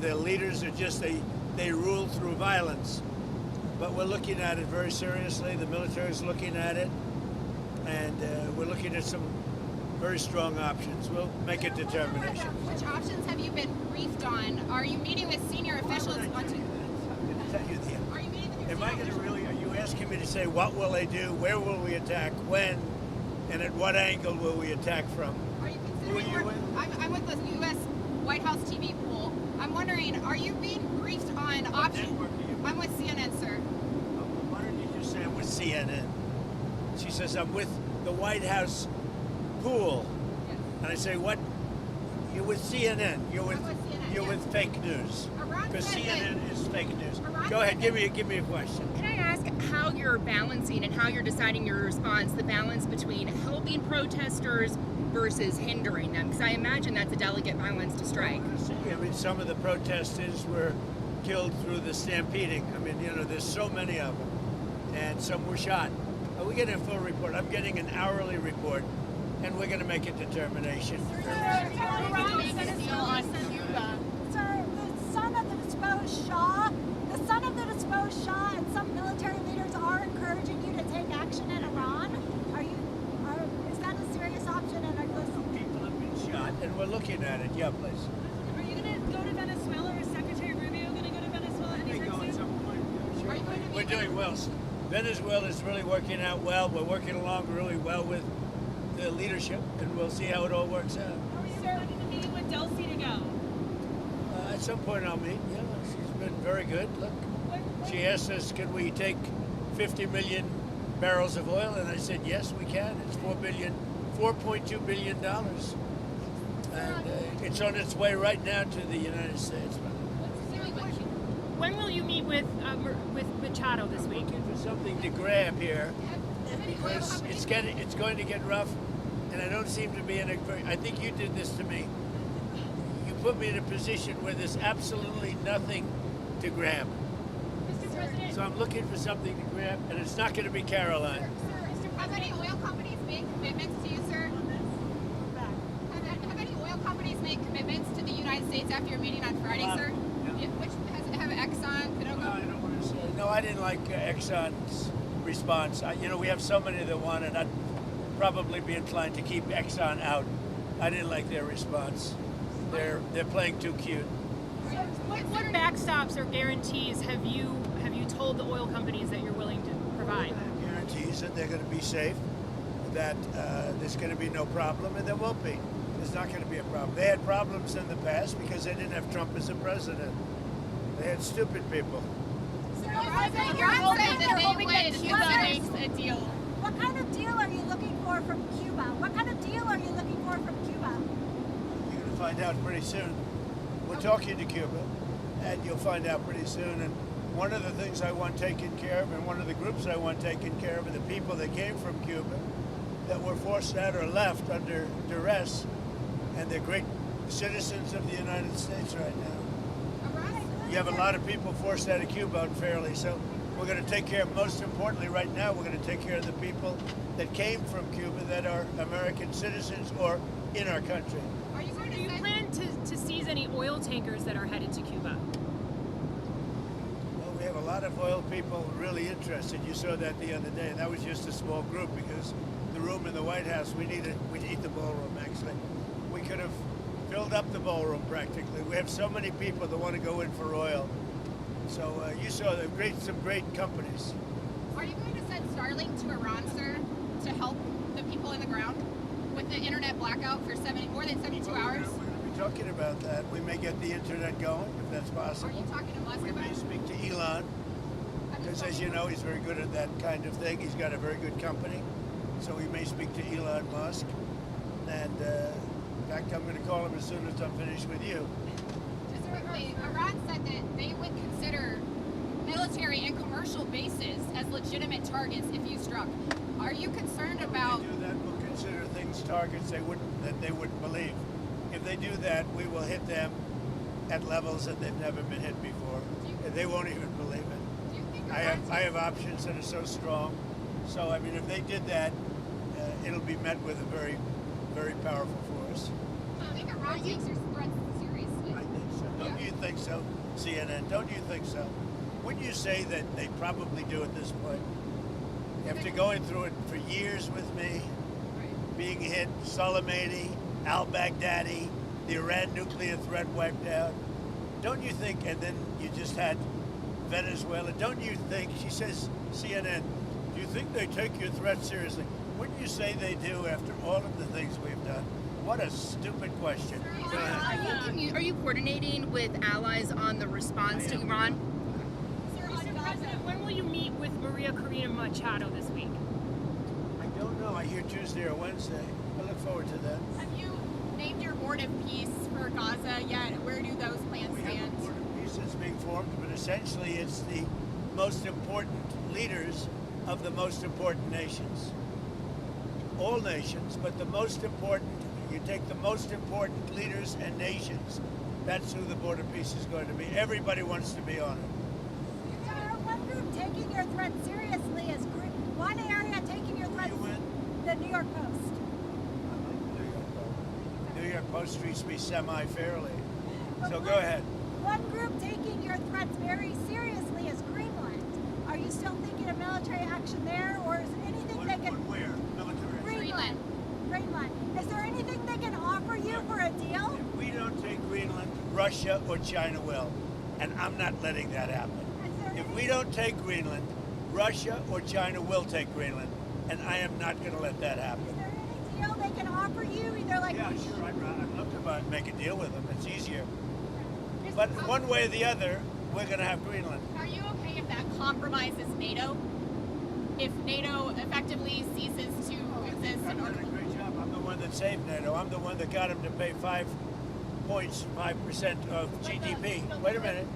The leaders are just, they rule through violence. But we're looking at it very seriously. The military is looking at it. And we're looking at some very strong options. We'll make a determination. Which options have you been briefed on? Are you meeting with senior officials? I'm going to tell you the. Are you meeting with your Am I senior going to officials? really? Are you asking me to say what will they do? Where will we attack? When? And at what angle will we attack from? Are you Who are considering? you with? I'm with the U.S. White House TV pool. I'm wondering, are you being briefed on options? network are you with? I'm with CNN, sir. Why don't you just say I'm with CNN? She says I'm with the White House pool, and I say what? You're with CNN. You're with I'm with CNN, you're yeah. with fake news. Iran Because said that- CNN is fake news. Iran Go ahead, said give me a question. Can I ask how you're balancing and how you're deciding your response, the balance between helping protesters versus hindering them? Because I imagine that's a delicate balance to strike. I mean, some of the protesters were killed through the stampeding. I mean, there's so many of them, and some were shot. We get a full report. I'm getting an hourly report, and we're going to make a determination. Sir, the son of the disposed Shah and some military leaders are encouraging you to take action in Iran. Is that a serious option? And are you listening? People have been shot, and we're looking at it. Yeah, please. Are you going to go to Venezuela, or is Secretary Rubio going to go to Venezuela They go anytime at soon? some point. Sure. Are you going to be We're doing well. Venezuela is really working out well. We're working along really well with the leadership, and we'll see how it all works out. Are you planning to meet with Delcy to go? At some point I'll meet. Yeah, she's been very good. Look, she asked us, could we take 50 million barrels of oil? And I said, yes, we can. It's $4.2 billion. And it's on its way right now to the United States. When will you meet with Machado this week? Looking for something to grab here because it's going to get rough, and I don't seem to be in a very. I think you did this to me. You put me in a position where there's absolutely nothing to grab. Mr. President, So I'm looking for something to grab, and it's not going to be Caroline. Have any oil companies made commitments to you, sir? Have any oil companies made commitments to the United States after your meeting on Friday, sir? Yeah. Which have Exxon, I Conoco? don't want to say. No, I didn't like Exxon's response. We have so many that want it. I'd probably be inclined to keep Exxon out. I didn't like their response. They're playing too cute. what backstops or guarantees have you told the oil companies that you're willing to provide? Guarantees that they're going to be safe, that there's going to be no problem, and there won't be. There's not going to be a problem. They had problems in the past because they didn't have Trump as a president. They had stupid people. Iran said that they hoping would that Cuba makes a deal. What kind of deal are you looking for from Cuba? What kind of deal are you looking for from Cuba? You're going to find out pretty soon. We're talking to Cuba, and you'll find out pretty soon. And one of the things I want taken care of, and one of the groups I want taken care of, are the people that came from Cuba that were forced out or left under duress, and they're great citizens of the United States right now. You have a lot of people forced out of Cuba unfairly, so we're going to take care of, most importantly right now, we're going to take care of the people that came from Cuba that are American citizens or in our country. Are you going Do to you send plan to seize any oil tankers that are headed to Cuba? Well, we have a lot of oil people really interested. You saw that the other day. That was just a small group because the room in the White House, we need the ballroom, actually. We could have filled up the ballroom practically. We have so many people that want to go in for oil. So you saw some great companies. Are you going to send Starlink to Iran, sir, to help the people in the ground with the internet blackout for more than 72 hours? We're going to be talking about that. We may get the internet going if that's Are possible. you talking to Musk We about may it? speak to Elon because, as you know, he's very good at that kind of thing. He's got a very good company. So we may speak to Elon Musk. And in fact, I'm going to call him as soon as I'm finished with you. Just quickly, Iran said that they would consider military and commercial bases as legitimate targets if you struck. Are you concerned about? If they do that, we'll consider things targets that they wouldn't believe. If they do that, we will hit them at levels that they've never been hit before. And they won't even believe it. Do you think I have options that are so strong. So, I mean, if they did that, it'll be met with a very, very powerful force. Do you think Iran takes your threats seriously? I think so. Don't you think so, CNN? Don't you think so? Wouldn't you say that they probably do at this point? After going through it for years with me, being hit, Soleimani, al-Baghdadi, the Iran nuclear threat wiped out, don't you think, and then you just had Venezuela, don't you think, she says, CNN, do you think they take your threat seriously? Wouldn't you say they do after all of the things we've done? What a stupid question. Go ahead. Are you coordinating with allies on the response to Iran? Mr. President, when will you meet with Maria Corina Machado this week? I don't know. I hear Tuesday or Wednesday. I look forward to that. Have you named your board of peace for Gaza yet? Where do those plans We have stand? a board of peace that's being formed, but essentially it's the most important leaders of the most important nations. All nations, but the most important, you take the most important leaders and nations, that's who the board of peace is going to be. Everybody wants to be on it. One group taking your threat seriously is one area taking your threat. You win. The New York Post. New York Post treats me semi-fairly. But So go ahead. One group taking your threats very seriously is Greenland. Are you still thinking of military action there, or is there anything they can? Where? Military. Greenland. Greenland. Is there anything they can offer you for a deal? If we don't take Greenland, Russia or China will. And I'm not letting that happen. If we don't take Greenland, Russia or China will take Greenland. And I am not going to let that happen. Is there any deal they can offer you? Either like Yeah, sure. I'd love to make a deal with them. It's easier. But one way or the other, we're going to have Greenland. Are you okay if that compromises NATO? If NATO effectively ceases to exist I've in done order a great job. I'm the one that saved NATO. I'm the one that got them to pay 5% of GDP. Wait a minute.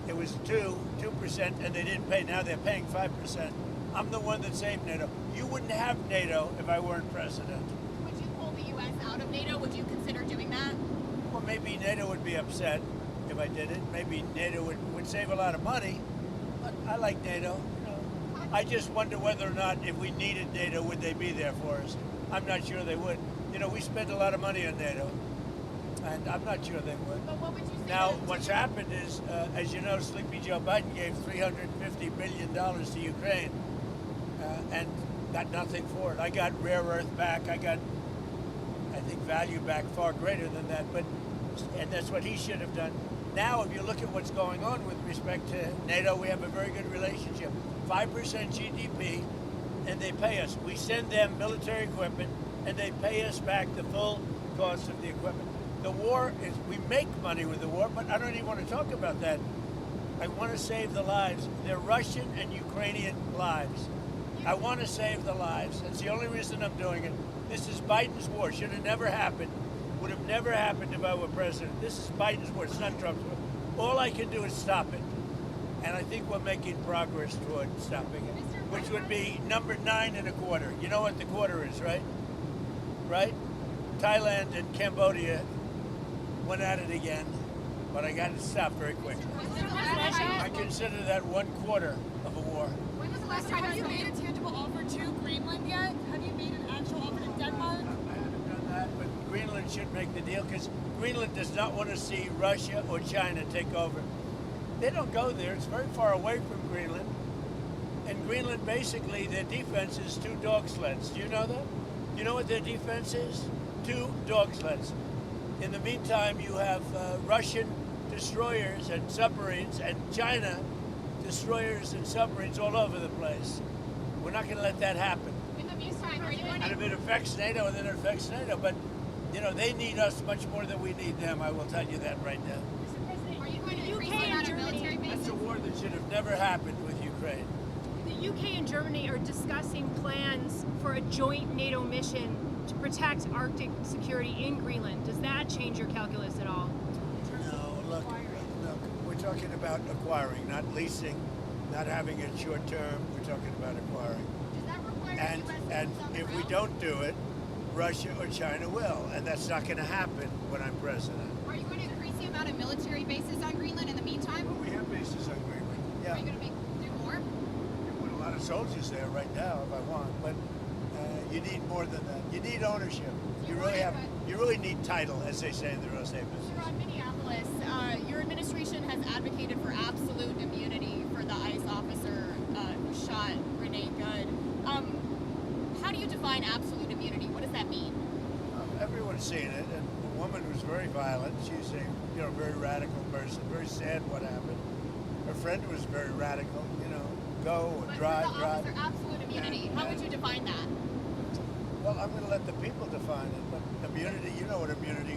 It was 2%, and they didn't pay. Now they're paying 5%. I'm the one that saved NATO. You wouldn't have NATO if I weren't president. Would you pull the U.S. out of NATO? Would you consider doing that? Well, maybe NATO would be upset if I did it. Maybe NATO would save a lot of money. But I like NATO. I just wonder whether or not if we needed NATO, would they be there for us? I'm not sure they would. We spend a lot of money on NATO, and I'm not sure they would. But what would you say? Now, what's happened is, as you know, Sleepy Joe Biden gave $350 billion to Ukraine and got nothing for it. I got rare earth back. I got, I think, value back far greater than that. And that's what he should have done. Now, if you look at what's going on with respect to NATO, we have a very good relationship. 5% GDP, and they pay us. We send them military equipment, and they pay us back the full cost of the equipment. The war is, we make money with the war, but I don't even want to talk about that. I want to save the lives. They're Russian and Ukrainian lives. I want to save the lives. That's the only reason I'm doing it. This is Biden's war. Should have never happened. Would have never happened if I were president. This is Biden's war. It's not Trump's war. All I can do is stop it. And I think we're making progress toward stopping it, which would be number 9 1/4. You know what the quarter is, right? Right? Thailand and Cambodia went at it again, but I got it stopped very quickly. I consider that 1/4 of a war. When was the last time you made a tangible offer to Greenland yet? Have you made an actual offer to Denmark? I haven't done that, but Greenland should make the deal because Greenland does not want to see Russia or China take over. They don't go there. It's very far away from Greenland. And Greenland, basically, their defense is 2 dog sleds. Do you know that? You know what their defense is? 2 dog sleds. In the meantime, you have Russian destroyers and submarines and China destroyers and submarines all over the place. We're not going to let that happen. In the meantime, are you going And if to... it affects NATO, then it affects NATO. But, they need us much more than we need them. I will tell you that right now. Are you going to The increase UK the and amount of Germany- military That's bases? a war that should have never happened with Ukraine. The UK and Germany are discussing plans for a joint NATO mission to protect Arctic security in Greenland. Does that change your calculus at all? No, look, we're talking about acquiring, not leasing, not having it short term. We're talking about acquiring. Does that require And US and boots on the if we ground? don't do it, Russia or China will, and that's not going to happen when I'm president. Are you going to increase the amount of military bases on Greenland in the meantime? But we have bases on Greenland. Are Yeah, you going to do more? I put a lot of soldiers there right now if I want, but You need more than that. You need ownership. You You're really right, have. but- You really need title, as they say in the real estate business. Sharon, Minneapolis, your administration has advocated for absolute immunity for the ICE officer who shot Renee Good. How do you define absolute immunity? What does that mean? Everyone's seen it, and the woman was very violent. She's a very radical person. Very sad what happened. Her friend was very radical. Go and But drive. for the officer, absolute immunity, And- how would you define that? Well, I'm going to let the people define it. But immunity, you know what immunity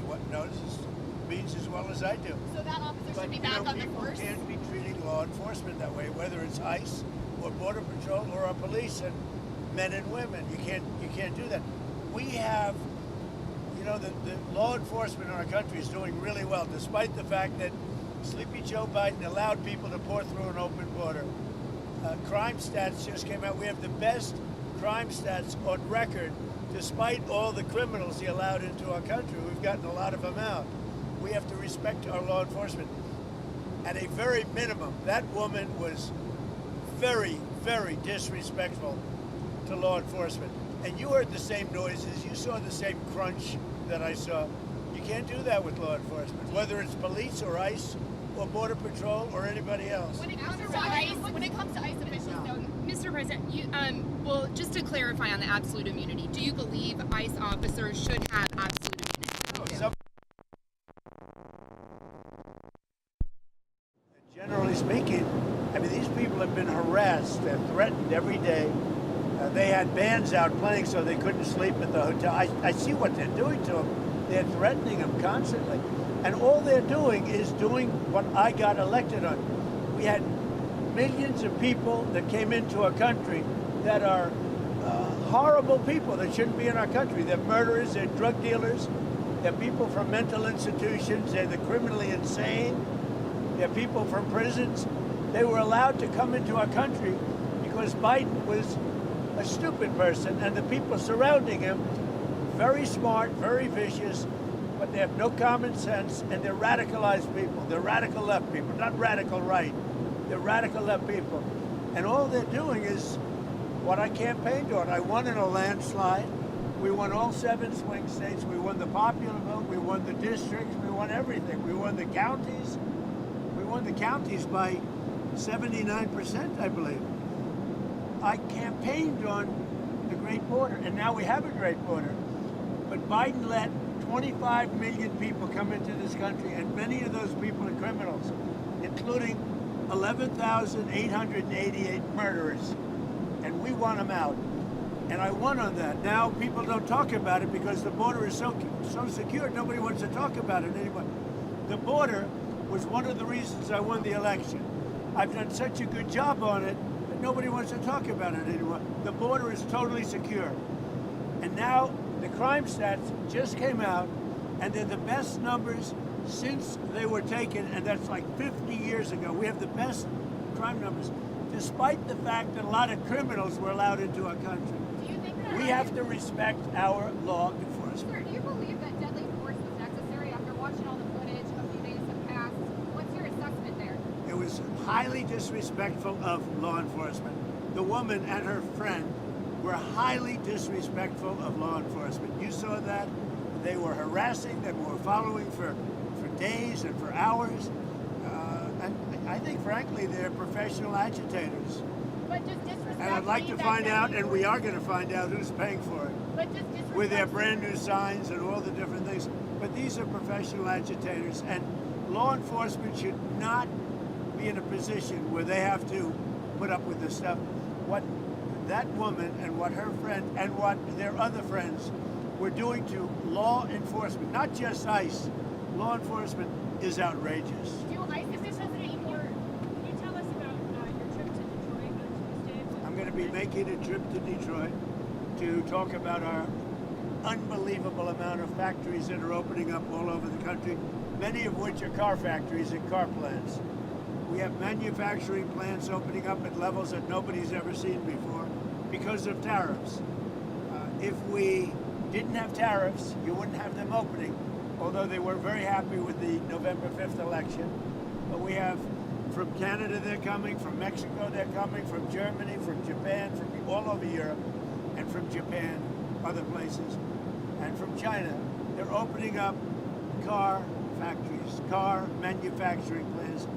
means as well as I do. So that officer But should be back on the people force? can't be treating law enforcement that way, whether it's ICE or Border Patrol or our police and men and women. You can't do that. We have, the law enforcement in our country is doing really well, despite the fact that Sleepy Joe Biden allowed people to pour through an open border. Crime stats just came out. We have the best crime stats on record, despite all the criminals he allowed into our country. We've gotten a lot of them out. We have to respect our law enforcement. At a very minimum, that woman was very, very disrespectful to law enforcement. And you heard the same noises. You saw the same crunch that I saw. You can't do that with law enforcement, whether it's police or ICE or Border Patrol or anybody else. When it comes to ICE officials, though, Mr. President, well, just to clarify on the absolute immunity, do you believe ICE officers should have absolute immunity? Some- Generally speaking, these people have been harassed and threatened every day. They had bands out playing so they couldn't sleep at the hotel. I see what they're doing to them. They're threatening them constantly. And all they're doing is doing what I got elected on. We had millions of people that came into our country that are horrible people that shouldn't be in our country. They're murderers, they're drug dealers, they're people from mental institutions, they're the criminally insane, they're people from prisons. They were allowed to come into our country because Biden was a stupid person and the people surrounding him, very smart, very vicious, but they have no common sense and they're radicalized people. They're radical left people, not radical right. They're radical left people. And all they're doing is what I campaigned on. I won in a landslide. We won all 7 swing states. We won the popular vote. We won the districts. We won everything. We won the counties. We won the counties by 79%, I believe. I campaigned on the Great Border, and now we have a Great Border. But Biden let 25 million people come into this country, and many of those people are criminals, including 11,888 murderers. And we want them out. And I won on that. Now people don't talk about it because the border is so secure. Nobody wants to talk about it anymore. The border was one of the reasons I won the election. I've done such a good job on it that nobody wants to talk about it anymore. The border is totally secure. And now the crime stats just came out, and they're the best numbers since they were taken, and that's like 50 years ago. We have the best crime numbers, despite the fact that a lot of criminals were allowed into our country. Do you think that We have to respect our law enforcement. Sir, do you believe that deadly force was necessary after watching all the footage a few days have passed? What's your assessment there? It was highly disrespectful of law enforcement. The woman and her friend were highly disrespectful of law enforcement. You saw that. They were harassing them, were following for days and for hours. And I think, frankly, they're professional agitators. but does disrespect And I'd like to mean that find out, deadly and we force- are going to find out who's paying for it, But does disrespect with their brand new signs and all the different things. But these are professional agitators, and law enforcement should not be in a position where they have to put up with this stuff. What that woman and what her friend and what their other friends were doing to law enforcement, not just ICE, law enforcement is outrageous. Do ICE officials anymore? Can you tell us about your trip to Detroit on Tuesday? I'm going to be making a trip to Detroit to talk about our unbelievable amount of factories that are opening up all over the country, many of which are car factories and car plants. We have manufacturing plants opening up at levels that nobody's ever seen before because of tariffs. If we didn't have tariffs, you wouldn't have them opening, although they were very happy with the November 5th election. But we have, from Canada they're coming, from Mexico they're coming, from Germany, from Japan, from all over Europe, and from Japan. other places, and from China. They're opening up car factories, car manufacturing plants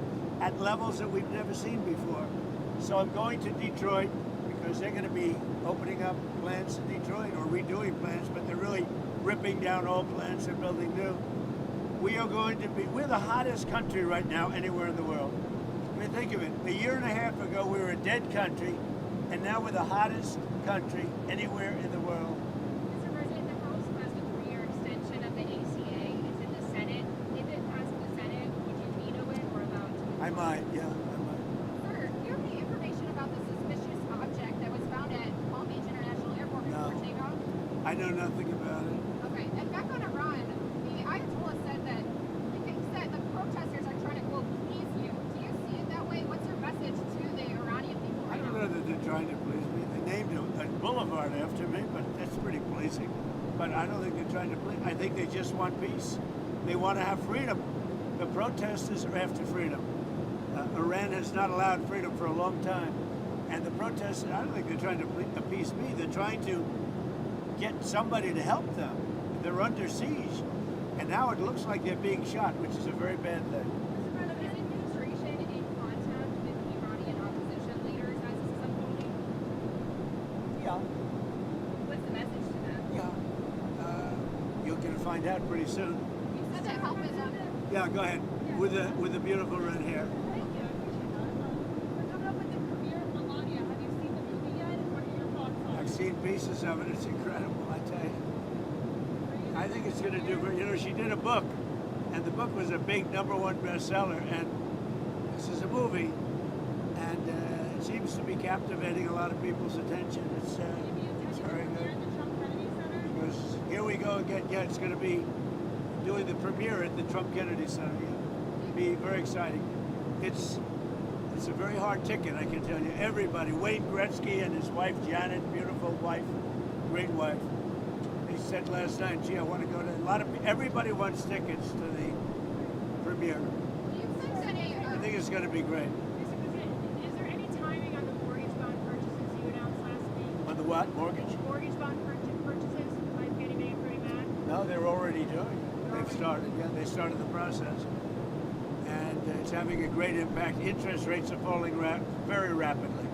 at levels that we've never seen before. So I'm going to Detroit because they're going to be opening up plants in Detroit or redoing plants, but they're really ripping down old plants and building new. We're the hottest country right now anywhere in the world. I mean, think of it. A year and a half ago, we were a dead country, and now we're the hottest country anywhere in the world. Mr. President, the House passed a 3-year extension of the ACA. It's in the Senate. If it passed the Senate, would you veto it or allow it to? I might, yeah, I might. Sir, do you have any information about the suspicious object that was found at Palm Beach International Airport before No. takeoff? I know nothing about it. Okay, and back on Iran, the Ayatollah said that he thinks that the protesters are trying to, quote, please you. Do you see it that way? What's your message to the Iranian people I right don't now? know that they're trying to please me. They named a boulevard after me, but that's pretty pleasing. But I don't think they're trying to please. I think they just want peace. They want to have freedom. The protesters are after freedom. Iran has not allowed freedom for a long time. And the protesters, I don't think they're trying to appease me. They're trying to get somebody to help them. They're under siege. And now it looks like they're being shot, which is a very bad thing. Mr. President, is the administration in contact with Iranian opposition leaders as this is unfolding? Yeah. What's the message to them? Yeah. You're going to find out pretty soon. You said that help is on it. Yeah, go ahead. With the beautiful red hair. Thank you. We're coming up with the premiere of Melania. Have you seen the movie yet? What are your thoughts on I've seen pieces of it. It's incredible, I tell you. I think it's going to do very, she did a book, and the book was a big #1 bestseller, and this is a movie, and it seems to be captivating a lot of people's attention. It's very good. Because here we go again. Yeah, it's going to be doing the premiere at the Trump Kennedy Center. Yeah. Be very exciting. It's a very hard ticket, I can tell you. Everybody, Wayne Gretzky and his wife Janet, beautiful wife, great wife. They said last night, gee, I want to go to everybody wants tickets to the premiere. Do you think that I think it's going to be great. Mr. President, is there any timing on the mortgage bond purchases you announced last week? On the what? Mortgage? Mortgage bond purchases by Fannie Mae and Freddie Mac? No, they're already doing it. They've started. Yeah, they started the process. And it's having a great impact. Interest rates are falling very rapidly.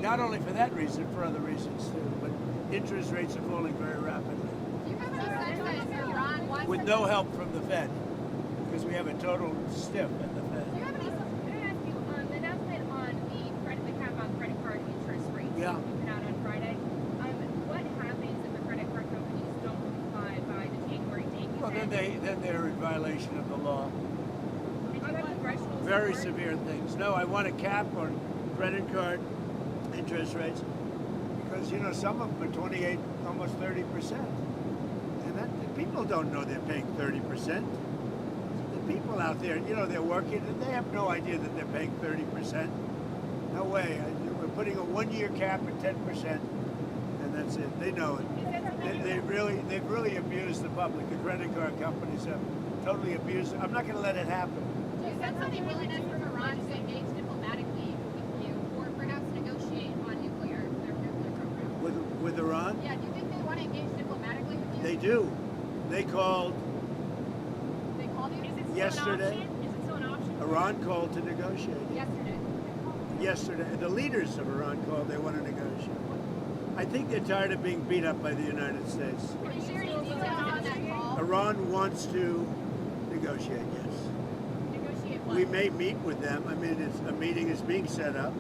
Not only for that reason, for other reasons too. But interest rates are falling very rapidly. Do you have any sense that Iran wants With to no help from the Fed. Because we have a total stiff at the Fed. Do you have any Can I ask you, the announcement on the cap on credit card interest rates Yeah. that you put out on Friday, what happens if the credit card companies don't comply by the January date? You Well, said? then they're in violation of the law. Did you have congressional Very support? severe things. No, I want a cap on credit card interest rates because some of them are 28, almost 30%, and that people don't know they're paying 30%. The people out there, they're working and they have no idea that they're paying 30%. No way. We're putting a 1-year cap at 10%, and that's it. They know it. They've really abused the public. The credit card companies have totally abused it. I'm not going to let it happen. Do you sense any willingness from Iran to engage diplomatically with you or perhaps negotiate on their nuclear program? With Iran, Yeah, do you think they want to engage diplomatically with you? they do. They called They called you? Is it still Yesterday. an option? Is it still an option? Iran called to negotiate. Yesterday. Yesterday, the leaders of Iran called. They want to negotiate. I think they're tired of being beat up by the United States. Can you share any details on that call? Iran wants to negotiate. Yes, Negotiate what? we may meet with them. I mean, a meeting is being set up.